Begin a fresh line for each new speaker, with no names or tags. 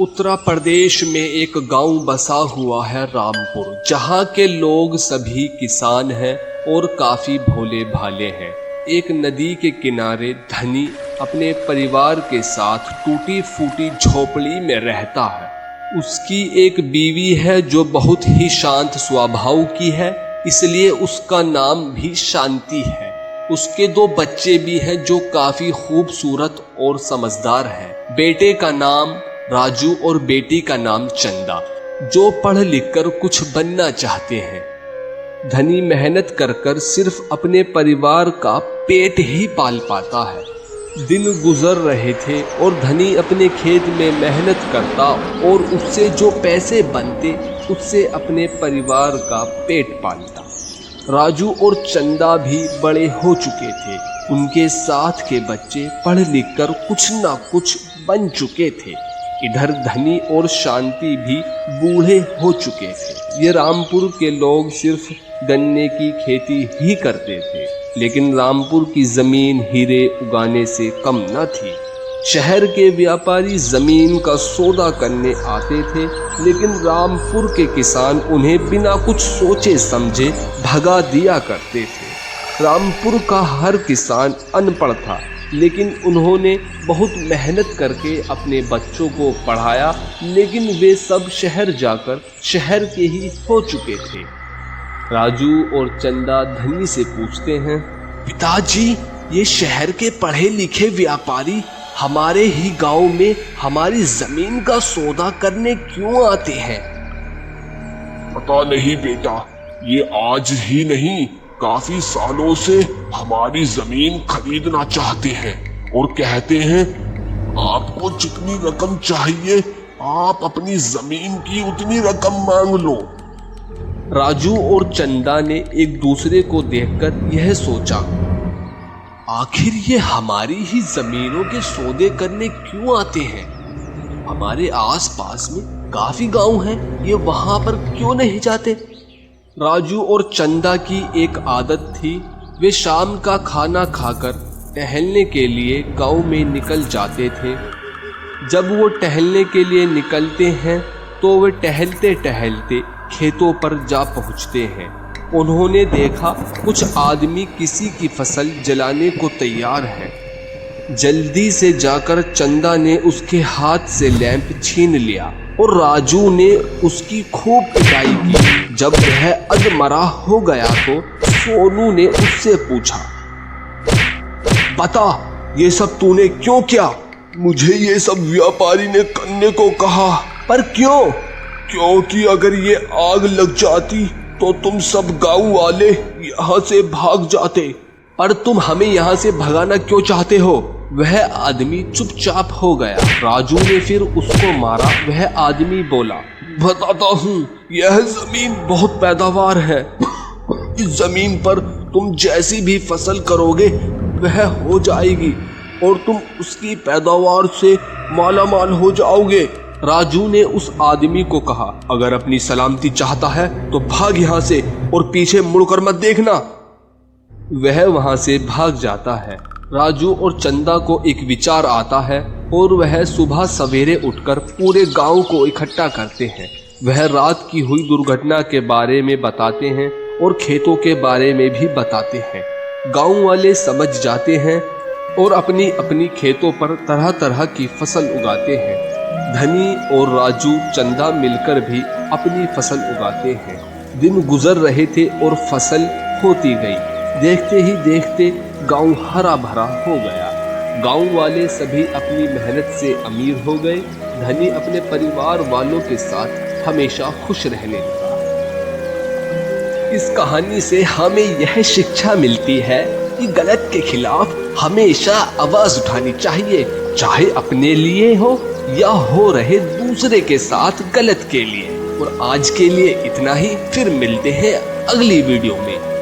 उत्तर प्रदेश में एक गांव बसा हुआ है रामपुर, जहां के लोग सभी किसान हैं और काफी भोले भाले हैं। एक नदी के किनारे धनी अपने परिवार के साथ टूटी फूटी झोपड़ी में रहता है। उसकी एक बीवी है जो बहुत ही शांत स्वभाव की है, इसलिए उसका नाम भी शांति है। उसके 2 बच्चे भी हैं जो काफी खूबसूरत और समझदार हैं। बेटे का नाम राजू और बेटी का नाम चंदा, जो पढ़ लिख कर कुछ बनना चाहते हैं। धनी मेहनत कर कर सिर्फ अपने परिवार का पेट ही पाल पाता है। दिन गुजर रहे थे और धनी अपने खेत में मेहनत करता और उससे जो पैसे बनते उससे अपने परिवार का पेट पालता। राजू और चंदा भी बड़े हो चुके थे। उनके साथ के बच्चे पढ़ लिख कर कुछ ना कुछ बन चुके थे। इधर धनी और शांति भी बूढ़े हो चुके थे। ये रामपुर के लोग सिर्फ गन्ने की खेती ही करते थे, लेकिन रामपुर की जमीन हीरे उगाने से कम न थी। शहर के व्यापारी जमीन का सौदा करने आते थे, लेकिन रामपुर के किसान उन्हें बिना कुछ सोचे समझे भगा दिया करते थे। रामपुर का हर किसान अनपढ़ था, लेकिन उन्होंने बहुत मेहनत करके अपने बच्चों को पढ़ाया, लेकिन वे सब शहर जाकर शहर के ही हो चुके थे। राजू और चंदा धनी से पूछते हैं, पिताजी, ये शहर के पढ़े लिखे व्यापारी हमारे ही गांव में हमारी जमीन का सौदा करने क्यों आते हैं?
पता नहीं बेटा, ये आज ही नहीं काफी सालों से हमारी जमीन खरीदना चाहते हैं और कहते हैं आपको जितनी रकम चाहिए आप अपनी जमीन की उतनी रकम मांग लो।
राजू और चंदा ने एक दूसरे को देखकर यह सोचा, आखिर ये हमारी ही जमीनों के सौदे करने क्यों आते हैं? हमारे आसपास में काफी गांव हैं, ये वहां पर क्यों नहीं जाते? राजू और चंदा की एक आदत थी, वे शाम का खाना खाकर टहलने के लिए गांव में निकल जाते थे। जब वो टहलने के लिए निकलते हैं तो वे टहलते टहलते खेतों पर जा पहुंचते हैं। उन्होंने देखा कुछ आदमी किसी की फसल जलाने को तैयार हैं। जल्दी से जाकर चंदा ने उसके हाथ से लैंप छीन लिया और राजू ने उसकी खूब पिटाई की। जब वह अधमरा हो गया तो सोनू ने उससे पूछा, बता, ये सब तूने क्यों किया?
मुझे ये सब व्यापारी ने करने को कहा।
पर क्यों?
क्योंकि अगर ये आग लग जाती तो तुम सब गांव वाले यहाँ से भाग जाते।
पर तुम हमें यहाँ से भगाना क्यों चाहते हो? वह आदमी चुपचाप हो गया। राजू ने फिर उसको मारा। वह आदमी बोला,
बताता हूँ, यह जमीन बहुत पैदावार है। इस जमीन पर तुम जैसी भी फसल करोगे वह हो जाएगी और तुम उसकी पैदावार से मालामाल हो जाओगे।
राजू ने उस आदमी को कहा, अगर अपनी सलामती चाहता है तो भाग यहाँ से और पीछे मुड़कर मत देखना। वह वहां से भाग जाता है। राजू और चंदा को एक विचार आता है और वह सुबह सवेरे उठकर पूरे गांव को इकट्ठा करते हैं। वह रात की हुई दुर्घटना के बारे में बताते हैं और खेतों के बारे में भी बताते हैं। गांव वाले समझ जाते हैं और अपनी अपनी खेतों पर तरह तरह की फसल उगाते हैं। धनी और राजू चंदा मिलकर भी अपनी फसल उगाते हैं। दिन गुजर रहे थे और फसल होती गई। देखते ही देखते गांव हरा भरा हो गया। गांव वाले सभी अपनी मेहनत से अमीर हो गए। धनी अपने परिवार वालों के साथ हमेशा खुश रहने लगा। इस कहानी से हमें यह शिक्षा मिलती है कि गलत के खिलाफ हमेशा आवाज उठानी चाहिए, चाहे अपने लिए हो या हो रहे दूसरे के साथ गलत के लिए। और आज के लिए इतना ही, फिर मिलते हैं अगली वीडियो में।